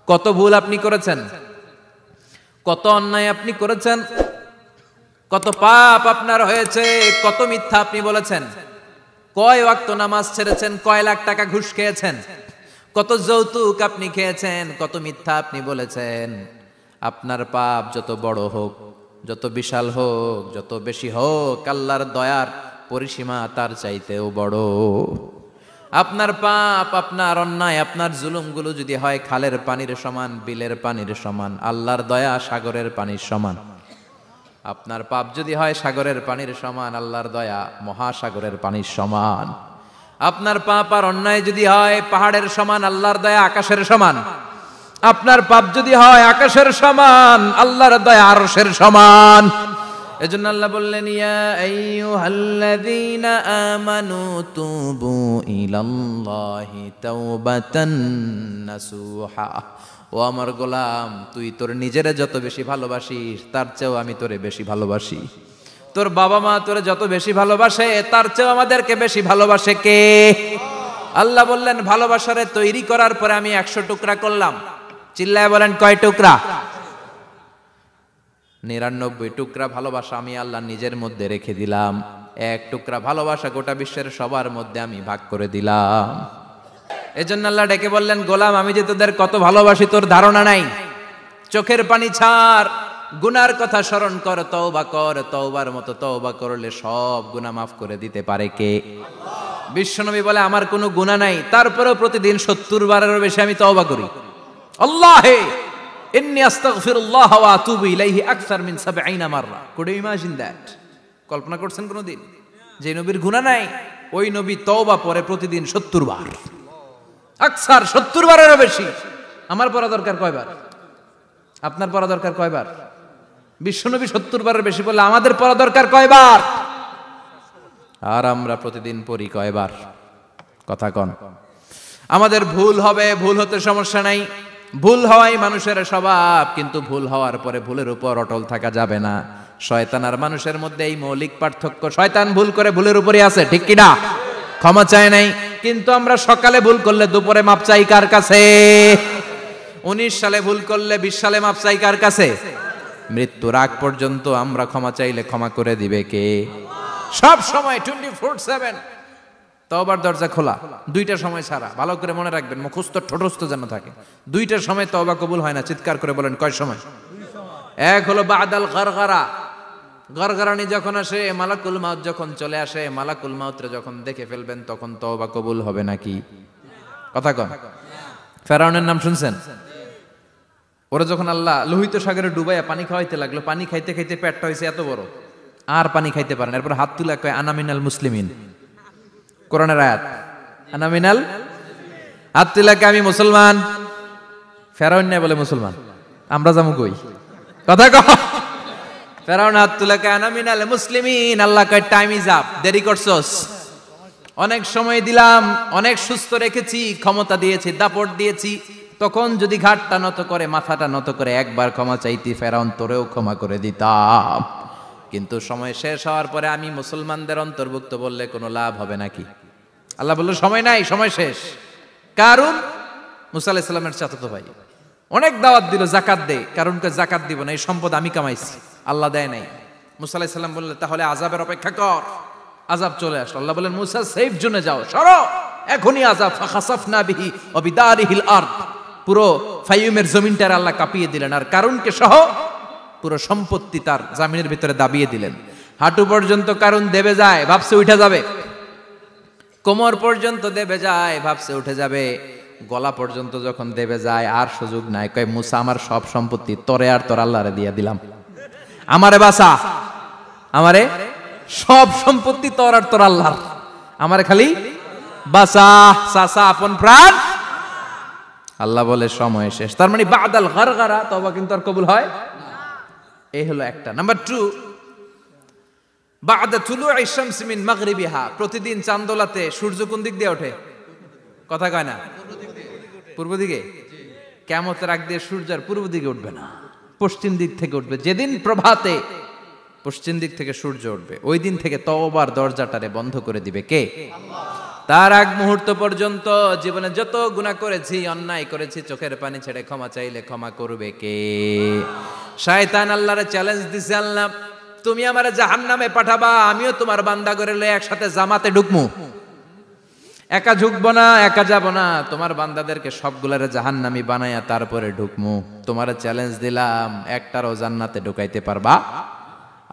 কত ভুল আপনি করেছেন, কত অন্যায় আপনি করেছেন, কত পাপ আপনার হয়েছে, কত মিথ্যা আপনি বলেছেন, কয় ওয়াক্ত নামাজ ছেড়েছেন, কয় লাখ টাকা ঘুষ খেয়েছেন, কত যৌতুক আপনি খেয়েছেন, কত মিথ্যা আপনি বলেছেন। আপনার পাপ যত বড় হোক, যত বিশাল হোক, যত বেশি হোক, আল্লাহর দয়ার পরিসীমা তার চাইতেও বড়। আপনার পাপ, আপনার অন্যায়, আপনার জুলুমগুলো যদি হয় খালের পানির সমান, বিলের পানির সমান, আল্লাহর দয়া সাগরের পানির সমান। আপনার পাপ যদি হয় সাগরের পানির সমান, আল্লাহর দয়া মহাসাগরের পানির সমান। আপনার পাপ আর অন্যায় যদি হয় পাহাড়ের সমান, আল্লাহর দয়া আকাশের সমান। আপনার পাপ যদি হয় আকাশের সমান, আল্লাহর দয়া আরশের সমান। এজন্য আল্লাহ বললেন, ইয়া আইয়ুহাল্লাযীনা আমানু তুবু ইলাল্লাহি তাওবাতান নাসুহা। ও আমার গোলাম, তুই তোর নিজেরে যত বেশি ভালোবাসিস তার চেয়েও আমি তোরে বেশি ভালোবাসি। তোর বাবা মা তোরে যত বেশি ভালোবাসে তার চেয়েও আমাদেরকে বেশি ভালোবাসে কে? আল্লাহ বললেন, ভালোবাসারে তৈরি করার পরে আমি 100 টুকরা করলাম। চিল্লায় বলেন, কয় টুকরা? 99 টুকরা ভালোবাসা আমি আল্লাহ নিজের মধ্যে রেখে দিলাম। 1 টুকরা ভালোবাসা গোটা বিশ্বের সবার মধ্যে আমি ভাগ করে দিলাম। এজন্য আল্লাহ ডেকে বললেন, গোলাম আমি যে তোদের কত ভালোবাসি তোর ধারণা নাই। চোখের পানি ছাড়, গুনার কথা স্মরণ কর, তওবা কর। তওবার মতো তওবা করলে সব গুনাহ মাফ করে দিতে পারে কে? বিশ্বনবী বলে, আমার কোনো গুনাহ নাই, তারপরেও প্রতিদিন 70 বারেরও বেশি আমি তওবা করি। আল্লাহে ইন্নী আস্তাগফিরুল্লাহ ওয়া আতুবু ইলাইহি আকসার মিন 70 মাররা। Could you imagine that? কল্পনা করছেন কোনদিন যে নবীর গুনাহ নাই, ওই নবী তওবা পড়ে প্রতিদিন 70 বার, আকসার 70 বারেরও বেশি। আমার পড়া দরকার কয়বার? আপনার পড়া দরকার কয়বার? বিশ্বনবী 70 বারের বেশি বললে আমাদের পড়া দরকার কয়বার? আর আমরা প্রতিদিন পড়ি কয়বার? কথা কন। আমাদের ভুল হবে, ভুল হতে সমস্যা নাই, ভুল হওয়াই মানুষের স্বভাব, কিন্তু ভুল হওয়ার পরে ভুলের উপর অটল থাকা যাবে না। শয়তান আর মানুষের মধ্যে এই মৌলিক পার্থক্য। শয়তান ভুল করে ভুলের উপরই আছে, ঠিক কি না? ক্ষমা চায় নাই, কিন্তু আমরা সকালে ভুল করলে দুপুরে মাপ চাই কার কাছে? 19 সালে ভুল করলে 20 সালে মাপ চাই কার কাছে? মৃত্যুর আগ পর্যন্ত আমরা ক্ষমা চাইলে ক্ষমা করে দিবে কে? সব সময় 24/7 তওবার দরজা খোলা, 2টা সময় ছাড়া। ভালো করে মনে রাখবেন, মুখস্থ ঠোঁটস্থ যেন থাকে। 2টার সময় তওবা কবুল হয় না। চিৎকার করে বলেন, কয় সময়? এক হলো বাদাল গরগরা, গরগরানি যখন আসে, মালাকুল মাউত যখন চলে আসে, মালাকুল মাউতরে যখন দেখে ফেলবেন তখন তওবা কবুল হবে নাকি? কথা কন। ফেরাউনের নাম শুনছেন? ওরা যখন আল্লাহ লোহিত সাগরে ডুবাইয়া পানি খাওয়াইতে লাগলো, পানি খাইতে খাইতে পেটটা হয়েছে এত বড়, আর পানি খাইতে পারেন। এরপর হাত তুলে কয়, আনা মিনাল মুসলিমিন। কোরআনের আয়াত, আনা মিনাল, হাত তুলে কয় আমি মুসলমান। ফেরাউন না বলে মুসলমান, আমরা যাবো কই? কথা কয়। ফেরাউন হাত তুলে কয় আনা মিনাল মুসলিমিন। আল্লাহ কয়, টাইম ইজ আপ, দেরি করছস। অনেক সময় দিলাম, অনেক সুস্থ রেখেছি, ক্ষমতা দিয়েছি, দাপট দিয়েছি, তখন যদি ঘাটটা নত করে, মাথাটা নত করে একবার ক্ষমা চাইতি, ফেরাউন তোরেও ক্ষমা করে দিতাম। কিন্তু সময় শেষ হওয়ার পরে আমি মুসলমানদের অন্তর্ভুক্ত বললে কোনো লাভ হবে নাকি? আল্লাহ বলল, সময় নাই, সময় শেষ। কারণ মুসা আলাইহিস সালামের চাচাতো ভাই অনেক দাওয়াত দিল, জাকাত দে। কারণকে জাকাত দিব না, এই সম্পদ আমি কামাইছি, আল্লাহ দেয় নাই। মুসা আলাইহিস সালাম বললেন, তাহলে আযাবের অপেক্ষা কর। আযাব চলে আসলো। আল্লাহ বলেন, মুসা সেফ জোনে যাও, সরো, এখনই আযাব। ফাখাসাফনা বিহি ওয়া বিদারিহিল আরদ। পুরো ফাইয়ুমের জমিনটার আল্লাহ কাঁপিয়ে দিলেন, আর কারুনকে সহ পুরো সম্পত্তি তার জামিনের ভিতরে দাবিয়ে দিলেন। হাঁটু পর্যন্ত কারুন দেবে যায়, ভাবছে উঠে যাবে। কোমর পর্যন্ত দেবে যায়, ভাবছে উঠে যাবে। গলা পর্যন্ত যখন দেবে যায়, আর সুযোগ নাই। কয়, মুসা আমার সব সম্পত্তি তোরে আর তোর আল্লাহরে দিয়ে দিলাম, আমারে বাঁচা, আমারে সব সম্পত্তি তোর আর তোর আল্লাহর, আমারে খালি বাঁচা, চাচা আপন প্রাণ। আল্লাহ বলে, সময় শেষ। তার মানে বাদাল গরগরা তওবা কিন্তু আর কবুল হয়। এই হলো একটা। নাম্বার 2, বাদা তুলুই শামস মিন মাগরিবিহা। প্রতিদিন চাঁদোলাতে সূর্য কোন দিক দিয়ে ওঠে? কথা কয় না? পূর্ব দিকে। কিয়ামতের আগ দিয়ে সূর্য আর পূর্ব দিকে উঠবে না, পশ্চিম দিক থেকে উঠবে। যেদিন প্রভাতে পশ্চিম দিক থেকে সূর্য উঠবে, ওই দিন থেকে তওবার দরজাটারে বন্ধ করে দিবে কে? আল্লাহ। তার আগ মুহূর্ত পর্যন্ত জীবনে যত গুনাহ করেছি, অন্যায় করেছি, চোখের পানি ছেড়ে ক্ষমা চাইলে ক্ষমা করবে কে? শয়তান আল্লাহরে চ্যালেঞ্জ দিছে, আল্লাহ তুমি আমারে জাহান্নামে পাঠাবা, আমিও তোমার বান্দা করে লয়ে একসাথে জামাতে ঢুকমু। একা ঢুকবো না, একা যাব না, তোমার বান্দাদেরকে সবগুলারে জাহান্নামী বানায়া তারপরে ঢুকমু। তোমারে চ্যালেঞ্জ দিলাম, একটারও জান্নাতে ঢুকাইতে পারবা?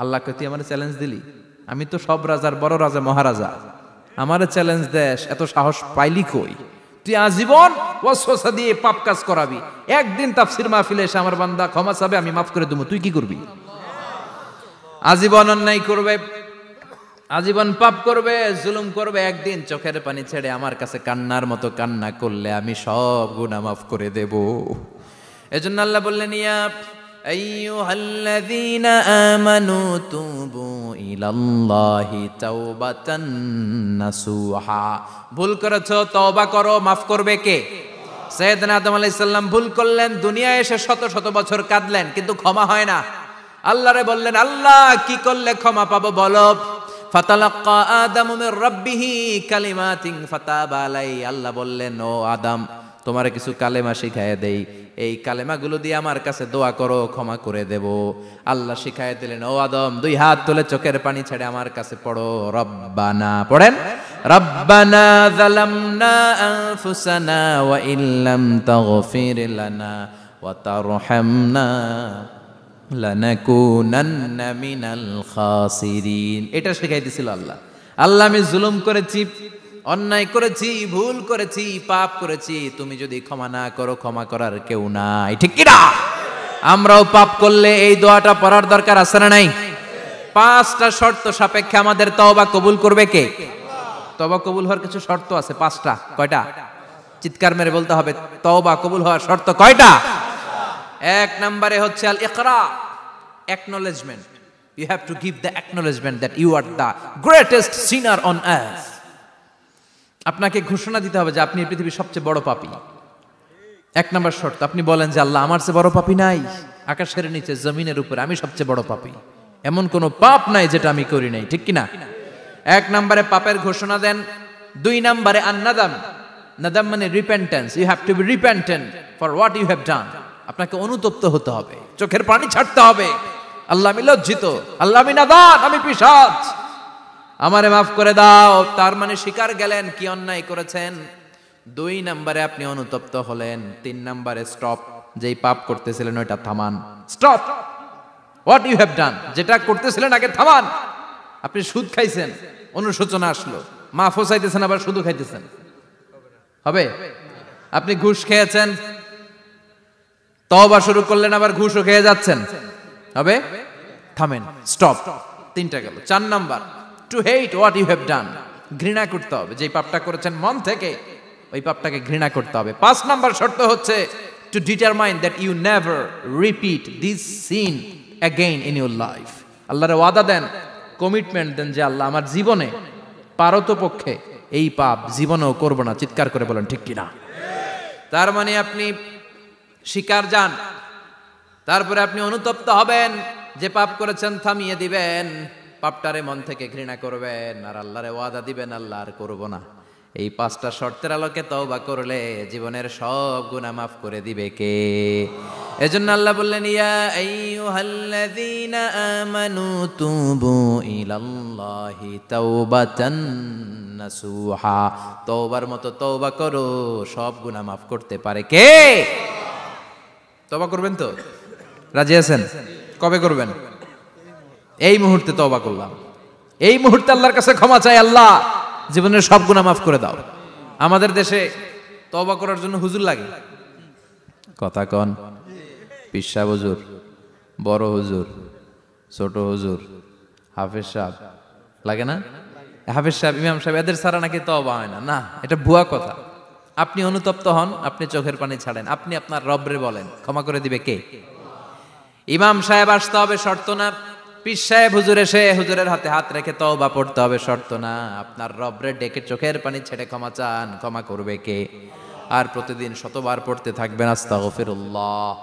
আল্লাহকে তুই আমারে চ্যালেঞ্জ দিলি? আমি তো সব রাজার বড় রাজা, মহারাজা, আমারে চ্যালেঞ্জ দেশ, এত সাহস পাইলি কই? তুই আজীবন ওয়াসওয়াসা দিয়ে পাপ কাজ করাবি, একদিন তাফসীর মাহফিলে এসে আমার বান্দা ক্ষমা চাবে, আমি মাফ করে দেবো, তুই কি করবি? আজীবন অন্যায় করবে, আজীবন পাপ করবে, জুলুম করবে, একদিন চোখের পানি ছেড়ে আমার কাছে কান্নার মতো কান্না করলে আমি সব গুনাহ মাফ করে দেব। এজন্য আল্লাহ বললেন, ইয়া আইয়ুহাল্লাযীনা আমানু তুবু ইলাল্লাহি তাওবাতান নাসুহা। ভুল করেছো, তওবা করো, মাফ করবে কে? সাইয়েদনা আদম আলাইহিস সালাম ভুল করলেন, দুনিয়ায় এসে শত শত বছর কাঁদলেন, কিন্তু ক্ষমা হয় না। আল্লাহরে বললেন, আল্লাহ কি করলে ক্ষমা পাবো বলো? ফাতালাক্কা আদামু মির রাব্বিহি কালিমাতিন ফাতাবা আলাইহি। আল্লাহ বললেন, ও আদম, তোমারে কিছু কালেমা শিখায় দেই, এই কালেমাগুলো দিয়ে আমার কাছে দোয়া করো, ক্ষমা করে দেব। আল্লাহ শিখায় দিলেন, ও আদম, দুই হাত তুলে চোখের পানি ছেড়ে আমার কাছে পড়ো, রব্বানা, পড়েন, রব্বানা যালামনা আনফুসানা ওয়া ইল্লাম তাগফির লানা ওয়া তারহামনা লানাকুনান্না মিনাল খাসিরিন। এটা শিখাই দিছিল আল্লাহ। আল্লাহ, আমি জুলুম করেছি, অন্যায় করেছি, ভুল করেছি, পাপ করেছি, তুমি যদি ক্ষমা না করো, ক্ষমা করার কেউ নাই, ঠিক কি না? আমরাও পাপ করলে এই দোয়াটা পড়ার দরকার আছে না নাই? 5টা শর্ত সাপেক্ষে আমাদের তওবা কবুল করবে কে? তওবা কবুল হওয়ার কিছু শর্ত আছে, 5টা। কয়টা? চিৎকার মেরে বলতে হবে, তওবা কবুল হওয়ার শর্ত কয়টা? 1 নম্বরে হচ্ছে আল ইকরা, acknowledgement. You have to give the acknowledgement that you are the greatest sinner on earth. আপনাকে ঘোষণা দিতে হবে যে আপনি এই পৃথিবীর সবচেয়ে বড় পাপী। 1 নম্বর শর্ত, আপনি বলেন যে আল্লাহ, আমার চেয়ে বড় পাপী নাই, আকাশের নিচে জমিনের উপরে আমি সবচেয়ে বড় পাপী, এমন কোনো পাপ নাই যেটা আমি করি নাই, ঠিক কি না? 1 নম্বরে পাপের ঘোষণা দেন। 2 নম্বরে আন-নাদাম, নাদাম মানে repentance. You have to be repentant for what you have done. আপনাকে অনুতপ্ত হতে হবে, চোখের পানি ছাড়তে হবে। আল্লাহ, আমি লজ্জিত, আল্লাহ আমি নাদান, আমি পিশাচ, আমারে মাফ করে দাও। তার মানে স্বীকার গেলেন কি অন্যায় করেছেন। 2 নম্বরে আপনি অনুতপ্ত হলেন। 3 নম্বরে স্টপ, যেই পাপ করতেছিলেন ওইটা থামান, stop what you have done, যেটা করতেছিলেন আগে থামান। আপনি সুদ খাইছেন, অনুশোচনা আসলো, মাফও চাইতেছেন, আবার সুদও খাইতেছেন, হবে? আপনি ঘুষ খেয়েছেন, তওবা শুরু করলেন, আবার ঘুষও খেয়ে যাচ্ছেন, হবে? থামেন, স্টপ। 3টা গেল। 4 number, to hate what you have done, ঘৃণা করতে হবে, যে পাপটা করেছেন মন থেকে ওই পাপটাকে ঘৃণা করতে হবে। 5 নাম্বার শর্ত হচ্ছে to determine that you never repeat this sin again in your life. আল্লাহরে ওয়াদা দেন, কমিটমেন্ট দেন যে আল্লাহ, আমার জীবনে পারতপক্ষে এই পাপ জীবনেও করব না। চিৎকার করে বলেন ঠিক কিনা? তার মানে আপনি স্বীকার যান, তারপরে আপনি অনুতপ্ত হবেন, যে পাপ করেছেন থামিয়ে দিবেন, পাপটারে মন থেকে ঘৃণা করবেন, আর আল্লাহরে ওয়াদা দিবেন, আল্লাহ আর করব না। এই 5টা শর্তের আলোকে তওবা করলে জীবনের সব গুনাহ মাফ করে দিবে কে? এজন্য আল্লাহ বললেন, ইয়া আইয়ুহাল্লাযীনা আমানু তুবু ইলাল্লাহি তাওবাতান নাসুহা। তওবার মতো তওবা করো, সব গুনাহ মাফ করতে পারে কে? তওবা করবেন তো? রাজি আছেন? কবে করবেন? এই মুহূর্তে তওবা করলাম, এই মুহূর্তে আল্লাহর কাছে ক্ষমা চাই, আল্লাহ জীবনের সব গুনাহ মাফ করে দাও। আমাদের দেশে তওবা করার জন্য হুজুর লাগে, কথা কন, পীর সাহেব হুজুর, বড় হুজুর, ছোট হুজুর, হাফেজ সাহেব লাগে না? হাফেজ সাহেব, ইমাম সাহেব, এদের ছাড়া নাকি তওবা হয় না। না, এটা ভুয়া কথা। আপনি অনুতপ্ত হন, আপনি চোখের পানি ছাড়েন, আপনি আপনার রবরে বলেন, ক্ষমা করে দিবে কে? ইমাম সাহেব আসতে হবে শর্ত না, পীর সাহেব হুজুর এসে হুজুরের হাতে হাত রেখে তওবা পড়তে হবে শর্ত না। আপনার রবরে ডেকে চোখের পানি ছেড়ে ক্ষমা চান, ক্ষমা করবে কে? আর প্রতিদিন শতবার পড়তে থাকবেন আস্তাগফিরুল্লাহ।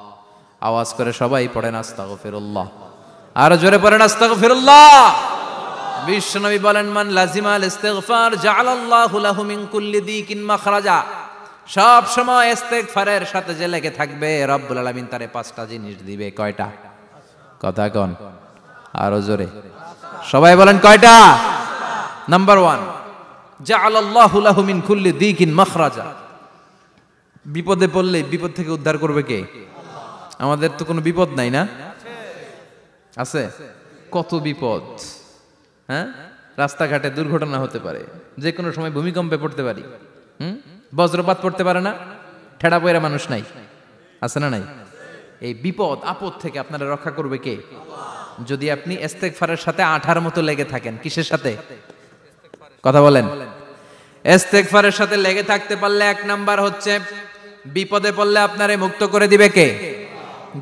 আওয়াজ করে সবাই পড়েন আস্তাগফিরুল্লাহ, আর জোরে পড়েন আস্তাগফিরুল্লাহ। বিশ্বনবী বলেন, মান লাজিমাল ইস্তিগফার জাআলাল্লাহু লাহু মিন কুল্লি দিকিন মাখরাজা। সব সময় ইস্তিগফারের সাথে যে লেগে থাকবে, রব্বুল আলামিন তারে 5টা জিনিস দিবে। কয়টা? কথা কোন, আরো জোরে সবাই বলেন কয়টা? নাম্বার 1, জাআলাল্লাহু লাহু মিন কুল্লি দিকিন মাখরাজা। বিপদে পড়লে বিপদ থেকে উদ্ধার করবে কে? আমাদের তো কোনো বিপদ নাই না? আছে? কত বিপদ। হ্যাঁ, রাস্তাঘাটে দুর্ঘটনা হতে পারে, যে কোনো সময় ভূমিকম্পে পড়তে পারি, বজ্রপাত পড়তে পারে না, ঠেড়া পয়রা মানুষ নাই, আছে না নাই? এই বিপদ আপদ থেকে আপনারা রক্ষা করবে কে? যদি আপনি ইস্তেগফারের সাথে আঠার মতো লেগে থাকেন। কিসের সাথে? কথা বলেন। ইস্তেগফারের সাথে লেগে থাকতে পারলে 1 নাম্বার হচ্ছে বিপদে পড়লে আপনারে মুক্ত করে দিবে কে?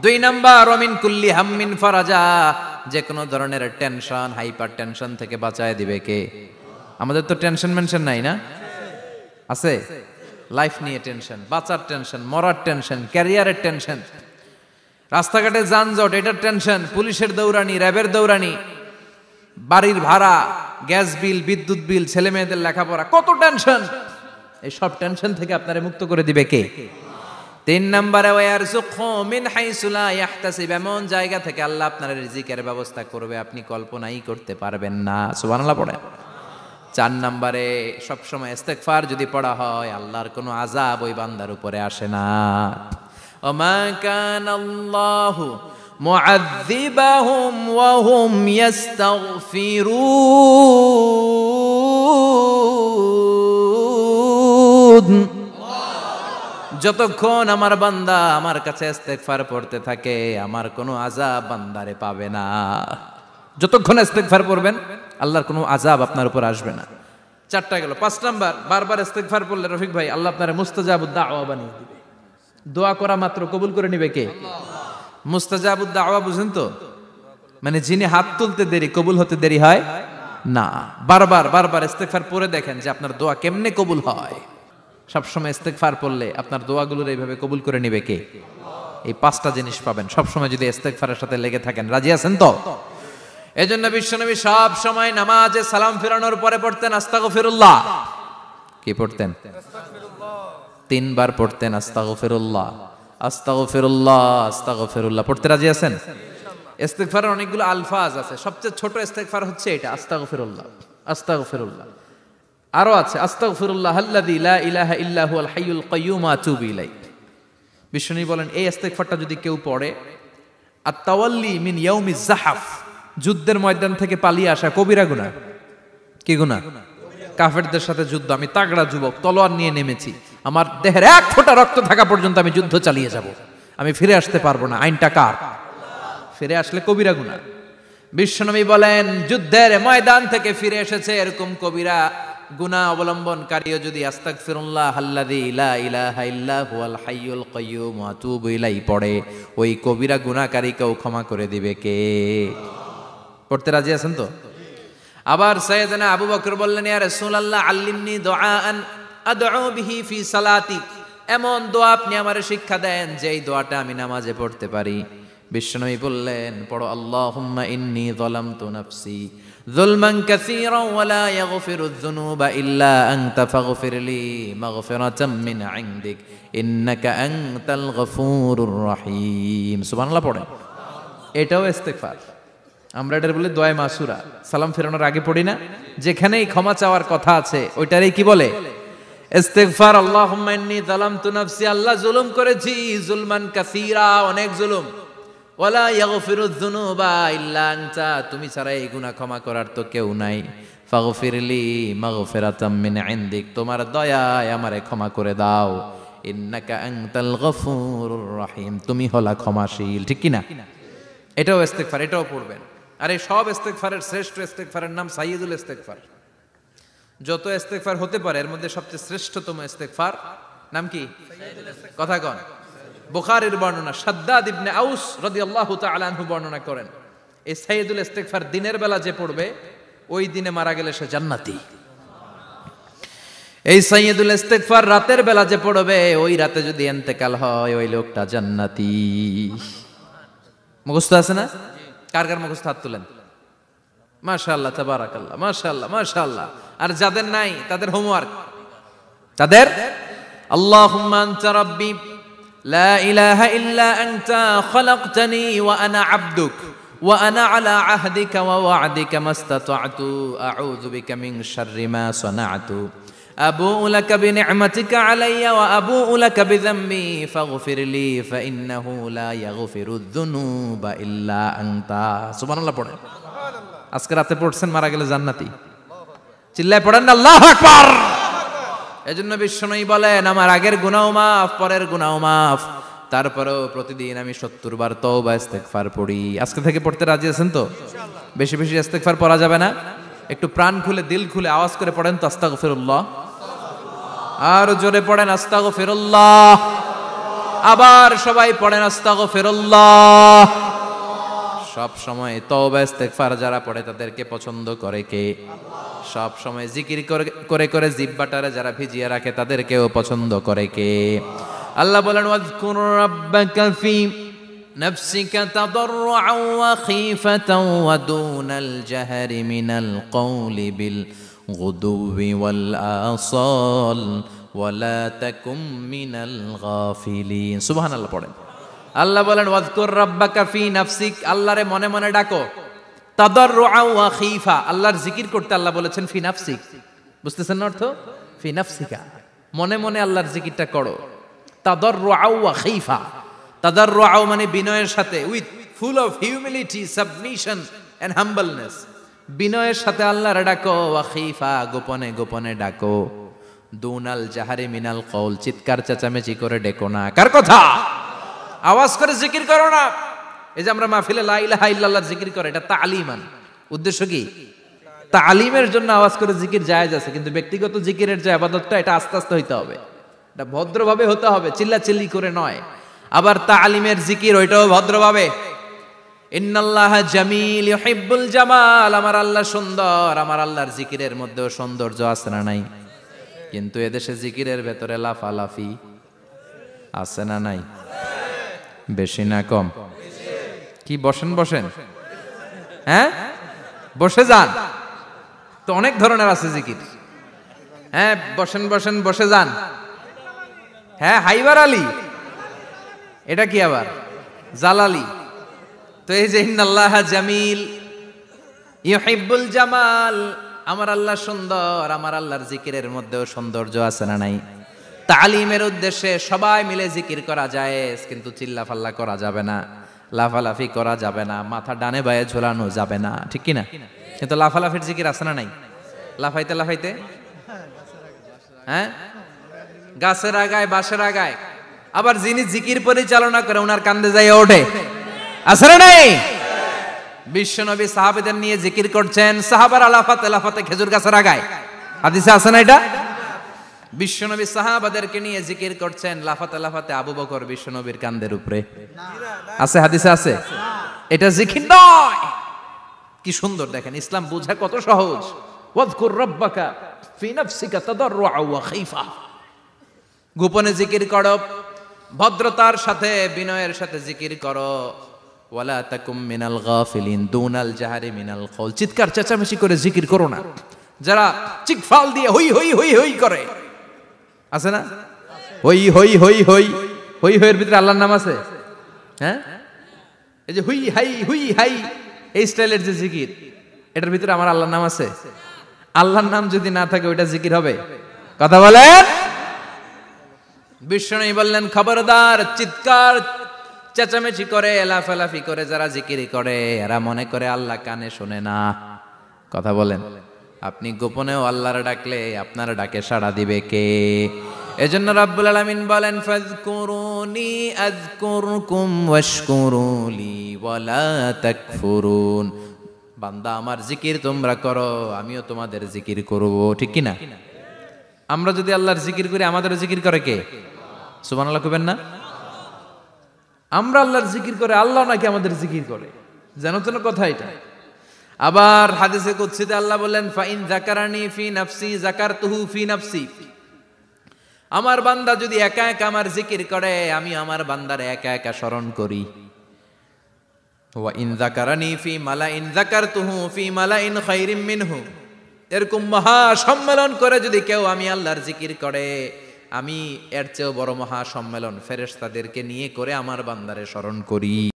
2 নাম্বার ওমিন কুল্লি হাম্মিন ফারাজা, যে কোনো ধরনের টেনশন, হাইপার টেনশন থেকে বাঁচায় দিবে কে? আমাদের তো টেনশন মেনশন নাই না? আছে? লাইফ নিয়ে টেনশন, বাঁচার টেনশন, মরার টেনশন, ক্যারিয়ারের টেনশন, রাস্তাঘাটে যানজট এটার টেনশন, পুলিশের দৌড়ানি, র্যাবের দৌড়ানি, বাড়ির ভাড়া, গ্যাস বিল, বিদ্যুৎ বিল, ছেলে মেয়েদের লেখাপড়া, কত টেনশন। এই সব টেনশন থেকে আপনারে মুক্ত করে দিবে কে? 3 নম্বরে ওয়ারযুকহু মিন হাইসু লা ইয়াহতাসিব, এমন জায়গা থেকে আল্লাহ আপনার রিজিকের ব্যবস্থা করবে আপনি কল্পনাই করতে পারবেন না। সুবহানাল্লাহ পড়েন। 4 নম্বরে সবসময় ইস্তেগফার যদি পড়া হয়, আল্লাহর কোনো আযাব ওই বান্দার উপরে আসে না। ওমা কানাল্লাহু মুআযযিবাহুম ওয়া হুম ইস্তাগফিরুন। যতক্ষণ আমার বান্দা আমার কাছে ইস্তেগফার পড়তে থাকে, আমার কোনো আযাব বান্দারে পাবে না। যতক্ষণ ইস্তেগফার পড়বেন, আল্লাহর কোনো আযাব আপনার উপর আসবে না। 4টা গেল। 5 নাম্বার, বারবার ইস্তেগফার পড়লে রফিক ভাই আল্লাহ আপনারে মুস্তাজাবুদ দাওয়া বানিয়ে দিবে। দোয়া করা মাত্র কবুল করে নিবে কে? মুস্তাজাবুদ দাওয়া বুঝেন তো? মানে যিনি হাত তুলতে দেরি, কবুল হতে দেরি হয় না। বারবার ইস্তেগফার পড়ে দেখেন যে আপনার দোয়া কেমনে কবুল হয়। সবসময় ইস্তেগফার পড়লে আপনার দোয়াগুলোর এইভাবে কবুল করে নিবে কে? এই 5টা জিনিস পাবেন সবসময় যদি ইস্তেগফারের সাথে লেগে থাকেন। রাজি আছেন তো? এজন্য বিশ্বনবী সব সময় নামাজে সালাম ফেরানোর পরে পড়তেন আস্তাগফিরুল্লাহ। কি পড়তেন? 3 বার পড়তেন আস্তাগফিরুল্লাহ, আস্তাগফিরুল্লাহ, আস্তাগফিরুল্লাহ। পড়তে রাজি আছেন? ইস্তেগফারের অনেকগুলো আলফাজ আছে, সবচেয়ে ছোট ইস্তেগফার হচ্ছে এটা, আস্তাগফিরুল্লাহ, আস্তাগফিরুল্লাহ। আরো আছে আস্তাগফিরুল্লাহ আল্লাযী লা ইলাহা ইল্লা হুয়াল হাইয়ুল কাইয়্যুম ওয়া আতুবু ইলাইহি। বিশ্বনবী বলেন এই ইস্তেগফারটা যদি কেউ পড়ে, আত-তাওয়াল্লি মিন ইয়াউমিজ যাহাফ, যুদ্ধের ময়দান থেকে পালিয়ে আসা কবিরা গুনাহ। কি গুনাহ? কাফেরদের সাথে যুদ্ধ, আমি তাগড়া যুবক, তলোয়ার নিয়ে নেমেছি, আমার দেহের 1 ফোঁটা রক্ত থাকা পর্যন্ত আমি যুদ্ধ চালিয়ে যাব, আমি ফিরে আসতে পারবো না। আইনটা কার? ফিরে আসলে কবিরা গুনাহ। বিশ্বনবী বলেন যুদ্ধের ময়দান থেকে ফিরে এসেছে এরকম কবিরা গুনাহ অবলম্বনকারীও যদি আস্তাগফিরুল্লাহ আল্লাযী লা ইলাহা ইল্লা হুয়াল হাইয়ুল কাইয়্যুম ওয়া আতুবু ইলাইহি পড়ে, ওই কবিরা গুনাহকারীকেও ক্ষমা করে দিবে কে? পড়তে রাজি আছেন তো? আবার সাইয়েদনা আবু বকর বললেন, ইয়া রাসূলুল্লাহ আল্লিমনি দুআআন আদউ বিহি ফি সালাতি, এমন দোয়া আপনি আমারে শিক্ষা দেন যে এই দোয়াটা আমি নামাজে পড়তে পারি। বিশ্বনবী বললেন পড়ো, আল্লাহুম্মা ইন্নী যালামতু নাফসি যুলমান কাসীরান ওয়া লা ইয়াগফিরুয যুনুবা ইল্লা আনতা ফাগফিরলি মাগফিরাতাম মিন ইনদিক ইন্নাকা আনতাল গফুরুর রহিম। সুবহানাল্লাহ পড়েন। এটাও ইস্তেগফার। আমরা এটার বলে দোয়া মাসুরা, সালাম ফেরানোর আগে পড়ি না? যেখানেই ক্ষমা চাওয়ার কথা আছে ওইটারই কি বলে? ইস্তেগফার। আল্লাহুম্মা ইন্নী যালামতু নাফসি, আল্লাহ জুলুম করেছি, যুলমান কাসীরা, অনেক জুলুম, ওয়ালা ইয়াগফিরুয যুনুবা ইল্লা আনতা, তুমি ছাড়া এই গুনাহ ক্ষমা করার তো কেউ নাই। ফাগফিরলি মাগফিরাতাম মিন ইনদিক, তোমার দয়ায় আমারে ক্ষমা করে দাও। ইন্নাকা আনতাল গফুরুর রহিম, তুমি হলা ক্ষমাশীল। ঠিক কি না? এটাও ইস্তেগফার, এটাও পড়বেন। আর এই সব ইস্তেগফারের শ্রেষ্ঠ ইস্তেগফারের নাম সাইয়্যিদুল ইস্তেগফার। যত ইস্তেগফার হতে পারে এর মধ্যে সবচেয়ে শ্রেষ্ঠতম ইস্তেগফার নাম কি? কথা কন। বুখারীর বর্ণনা, শাদ্দাদ ইবনে আউস রাদিয়াল্লাহু তাআলা আনহু বর্ণনা করেন, এই সাইয়্যিদুল ইস্তেগফার দিনের বেলা যে পড়বে ওই দিনে মারা গেলে সে জান্নাতি। এই সাইয়্যিদুল ইস্তেগফার রাতের বেলা যে পড়বে ওই রাতে যদি ইন্তেকাল হয় ওই লোকটা জান্নাতি। মুখস্থ আছে না? কার কার মুখস্থ? হাত তুলেন। মাশাআল্লাহ, তাবারাকাল্লাহ, মাশাআল্লাহ, মাশাআল্লাহ। আর যাদের নাই তাদের হোমওয়ার্ক, তাদের আল্লাহুম্মা আনতা রাব্বি লা ইলাহা ইল্লা আনতা খালাকতানি ওয়া আনা আবদুক ওয়া আনা আলা আহদিকা ওয়া ওয়া'দিকা মাস্তাতা'তু আউযু বিকা মিন শাররি মা সানা'তু আবুউ লাকা বিনি'মাতিকা আলাইয়া ওয়া আবুউ লাকা বিযামবি ফাগফিরলি ফাইন্নাহু লা ইয়াগফিরুয যুনুবা ইল্লা আনতা। সুবহানাল্লাহ পড়েন। আজকে রাতে পড়ছেন, মারা গেলে জান্নাতি। চিল্লায় পড়েন না আল্লাহু আকবার। এজন্য বিশ্বনবী বলেন, আমার আগের গুনাহ মাফ, পরের গুনাহ মাফ, তারপরেও প্রতিদিন আমি 70 বার তওবা ইস্তেগফার পড়ি। আজকে থেকে পড়তে রাজি আছেন তো? বেশি বেশি ইস্তেগফার পড়া যাবে না? একটু প্রাণ খুলে, দিল খুলে আওয়াজ করে পড়েন তো আস্তাগফিরুল্লাহ। আর জোরে পড়েন আস্তাগফিরুল্লাহ। আবার সবাই পড়েন আস্তাগফিরুল্লাহ। সব সময় তওবা ইস্তেগফার যারা পড়ে তাদেরকে পছন্দ করে কে? সব সময় জিকির করে করে জিহ্বাটারে যারা ভিজিয়ে রাখে তাদেরকেও পছন্দ করে কে? আল্লাহ বলেন, ওয়াজকুর রাব্বাকা ফি নাফসিকা তাদাররুআন ওয়া খীফাতান ওয়া দুনাল জাহরি মিনাল কওলি বিল গুদুবি ওয়াল আসাল ওয়া লা তাকুম মিনাল গাফিলিন। সুবহানাল্লাহ পড়েন। আল্লাহ বলেন, ওয়াজকুর রাব্বাকা ফি নাফসিক, আল্লাহরে মনে মনে ডাকো। তাদাররুআন ওয়া খীফা, আল্লাহর জিকির করতে আল্লাহ বলেছেন ফি নাফসিক। বুঝতেছেন না অর্থ? ফি নাফসিকা, মনে মনে আল্লাহর জিকিরটা করো। তাদাররুআন ওয়া খীফা, তাদাররুআন মানে বিনয়ের সাথে, with full of humility, submission and humbleness. বিনয়ের সাথে আল্লাহরে ডাকো। ওয়া খীফা, গোপনে গোপনে ডাকো। দুনাল জাহারি মিনাল কওল, চিৎকার চেঁচামেচি করে ডেকো না। কার কথা? আওয়াজ করে জিকির করো না। এই যে আমরা মাহফিলে লা ইলাহা ইল্লাল্লাহর জিকির করে, এটা তালিমান। উদ্দেশ্য কি? তালিমের জন্য আওয়াজ করে জিকির জায়েজ আছে, কিন্তু ব্যক্তিগত জিকিরের যে ইবাদতটা, এটা আস্তে আস্তে হইতে হবে, এটা ভদ্রভাবে হতে হবে, চিল্লাচিল্লি করে নয়। আবার তালিমের জিকির, ওইটাও ভদ্রভাবে। ইন্নাল্লাহা জামিল ইউহিব্বুল জামাল, আমার আল্লাহ সুন্দর, আমার আল্লাহর জিকিরের মধ্যেও সৌন্দর্য আছে না নাই? কিন্তু এদেশে জিকিরের ভেতরে লাফালাফি আছে না নাই? বেশি না কম? কি বসেন বসেন, হ্যাঁ বসে যান তো, অনেক ধরনের আছে জিকির। হ্যাঁ বসেন বসেন, বসে যান। হ্যাঁ হাইবার আলী, এটা কি আবার জালালি? তো এই যে ইন্নাল্লাহা জামিল ইউহিব্বুল জামাল, আমার আল্লাহ সুন্দর, আমার আল্লাহর জিকিরের মধ্যেও সৌন্দর্য আছে না নাই? তালিমের উদ্দেশ্যে সবাই মিলে জিকির করা যায়, কিন্তু চিল্লাফাল্লা করা যাবে না, লাফালাফি করা যাবে না, মাথা ডানে বায়ে ঝোলানো যাবে না, ঠিক কি না? কিন্তু লাফালাফির জিকির আছে না নাই? লাফাইতে লাফাইতে, হ্যাঁ গাছের আগায় বাঁশের আগায়। আবার যিনি জিকির পরিচালনা করে ওনার কান্দে যাই ওঠে, আছে না নাই? বিশ্বনবী সাহাবাদের নিয়ে জিকির করছেন, সাহাবারা লাফাতে লাফাতে খেজুর গাছের আগায়। হাদিসে আছে না এটা? বিশ্বনবী সাহাবাদেরকে নিয়ে জিকির করছেন, লাফাতে লাফাতে আবু বকর বিশ্বনবীর কান্দের উপরে। আছে হাদিসে আছে? এটা জিকির নয়। কি সুন্দর দেখেন, ইসলাম বোঝা কত সহজ। ওয়াজকুর রাব্বাকা ফি নাফসিকা তাদাররুআন ওয়া খীফা, গোপনে জিকির করো, ভদ্রতার সাথে বিনয়ের সাথে জিকির করো। ওয়ালা তাকুম মিনাল গাফিলিন, দুনাল জাহারি মিনাল কওল, চিৎকার চেঁচামেচি করে জিকির করো না। যারা চিকফাল দিয়ে হই হই হই হই করে, আছে না? হই হই হই হই হই হইয়ের ভিতরে আল্লাহর নাম আছে। হ্যাঁ এই যে হুই হাই হুই হাই, এই স্টাইলের যে জিকির, এটার ভিতরে আমার আল্লাহর নাম আছে? আল্লাহর নাম যদি না থাকে ওইটা জিকির হবে? কথা বলেন। বিশ্বনবী বললেন, খবরদার, চিৎকার চেঁচামেচি করে লাফালাফি করে যারা জিকির করে, এরা মনে করে আল্লাহ কানে শোনে না। কথা বলেন। আপনি গোপনেও আল্লাহর ডাকলে আপনার ডাকে সাড়া দিবে কে? এজন্য রাব্বুল আলামিন বলেন, ফাযকুরুনি আযকুরকুম ওয়াশকুরুলি ওয়ালা তাকফুরুন। বান্দা আমার জিকির তোমরা করো, আমিও তোমাদের জিকির করব, ঠিক কি না? আমরা যদি আল্লাহর জিকির করি, আমাদের জিকির করে কে? সুবহানাল্লাহ কইবেন না? আমরা আল্লাহর জিকির করে, আল্লাহ নাকি আমাদের জিকির করে, জানো তো না কথা এটা? আবার হাদিসে কুদসিতে আল্লাহ বলেন, ফাইন যাকারানি ফি নাফসি যাকারতুহু ফি নাফসি, আমার বান্দা যদি একা একা আমার জিকির করে, আমি আমার বান্দারে একা একা স্মরণ করি। ওয়া ইন যাকারানি ফি মালাইন যাকারতুহু ফি মালাইন খায়রিম মিনহু, এরকম মহা সম্মেলন করে যদি কেউ আমি আল্লাহর জিকির করে, আমি এর চেয়েও বড় মহা সম্মেলন ফেরেশতাদেরকে নিয়ে করে আমার বান্দারে স্মরণ করি।